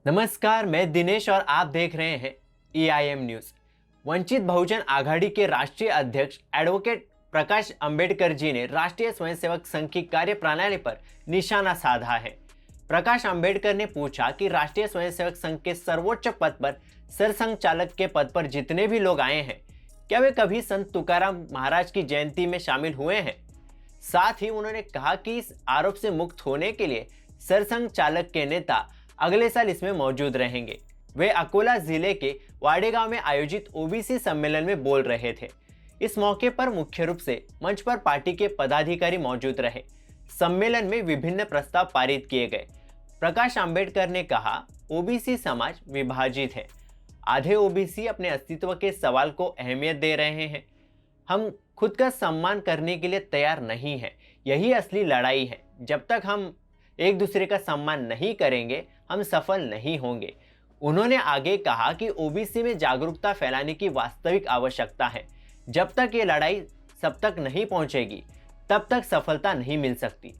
नमस्कार, मैं दिनेश और आप देख रहे हैं EIM न्यूज। वंचित बहुजन आघाड़ी के राष्ट्रीय अध्यक्ष एडवोकेट प्रकाश अंबेडकर जी ने राष्ट्रीय स्वयंसेवक संघ की कार्य प्रणाली पर निशाना साधा है। प्रकाश अंबेडकर ने पूछा कि राष्ट्रीय स्वयंसेवक संघ के सर्वोच्च पद पर सरसंघ चालक के पद पर जितने भी लोग आए हैं, क्या वे कभी संत तुकाराम महाराज की जयंती में शामिल हुए हैं? साथ ही उन्होंने कहा कि इस आरोप से मुक्त होने के लिए सरसंघ चालक के नेता अगले साल इसमें मौजूद रहेंगे। वे अकोला जिले के वाडेगांव में आयोजित ओबीसी सम्मेलन में बोल रहे थे। इस मौके पर मुख्य रूप से मंच पर पार्टी के पदाधिकारी मौजूद रहे। सम्मेलन में विभिन्न प्रस्ताव पारित किए गए। प्रकाश अंबेडकर ने कहा, ओबीसी समाज विभाजित है। आधे ओबीसी अपने अस्तित्व के सवाल को अहमियत दे रहे हैं। हम खुद का सम्मान करने के लिए तैयार नहीं हैं। यही असली लड़ाई है। जब तक हम एक दूसरे का सम्मान नहीं करेंगे, हम सफल नहीं होंगे। उन्होंने आगे कहा कि ओबीसी में जागरूकता फैलाने की वास्तविक आवश्यकता है। जब तक ये लड़ाई सब तक नहीं पहुंचेगी, तब तक सफलता नहीं मिल सकती।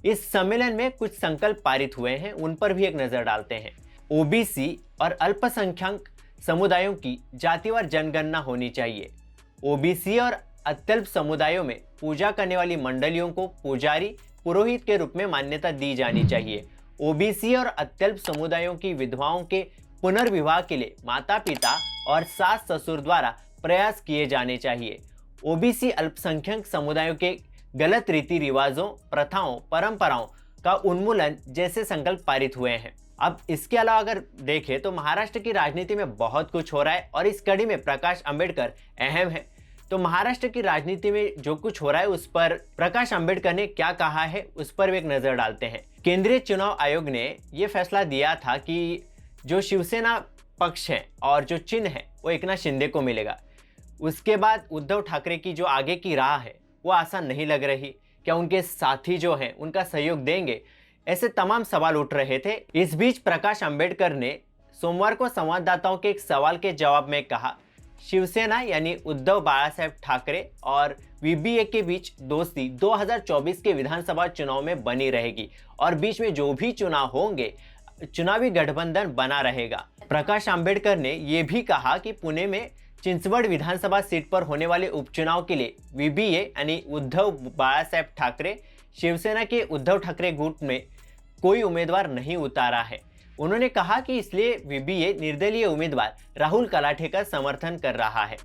इस सम्मेलन में कुछ संकल्प पारित हुए हैं, उन पर भी एक नजर डालते हैं। ओबीसी और अल्पसंख्यक समुदायों की जातिवार जनगणना होनी चाहिए। ओबीसी और अत्यल्प समुदायों में पूजा करने वाली मंडलियों को पुजारी पुरोहित के रूप में मान्यता दी जानी चाहिए। ओबीसी और अत्यल्प समुदायों की विधवाओं के पुनर्विवाह के लिए माता पिता और सास ससुर द्वारा प्रयास किए जाने चाहिए। ओबीसी अल्पसंख्यक समुदायों के गलत रीति रिवाजों, प्रथाओं, परंपराओं का उन्मूलन जैसे संकल्प पारित हुए हैं। अब इसके अलावा अगर देखें तो महाराष्ट्र की राजनीति में बहुत कुछ हो रहा है और इस कड़ी में प्रकाश अंबेडकर अहम है। तो महाराष्ट्र की राजनीति में जो कुछ हो रहा है उस पर प्रकाश अंबेडकर ने क्या कहा है, उस पर भी एक नजर डालते हैं। केंद्रीय चुनाव आयोग ने यह फैसला दिया था कि जो शिवसेना पक्ष है और जो चिन्ह है वो एकनाथ शिंदे को मिलेगा। उसके बाद उद्धव ठाकरे की जो आगे की राह है वो आसान नहीं लग रही। क्या उनके साथी जो हैं उनका सहयोग देंगे? ऐसे तमाम सवाल उठ रहे थे। इस बीच प्रकाश अंबेडकर ने सोमवार को संवाददाताओं के एक सवाल के जवाब में कहा, शिवसेना यानी उद्धव बाळासाहेब ठाकरे और वीबीए के बीच दोस्ती 2024 के विधानसभा चुनाव में बनी रहेगी और बीच में जो भी चुनाव होंगे, चुनावी गठबंधन बना रहेगा। प्रकाश अंबेडकर ने यह भी कहा कि पुणे में चिंचवड विधानसभा सीट पर होने वाले उपचुनाव के लिए वीबीए यानी उद्धव बाळासाहेब ठाकरे शिवसेना के उद्धव ठाकरे गुट में कोई उम्मीदवार नहीं उतारा है। उन्होंने कहा कि इसलिए वीबीए निर्दलीय उम्मीदवार राहुल कलाठे का समर्थन कर रहा है।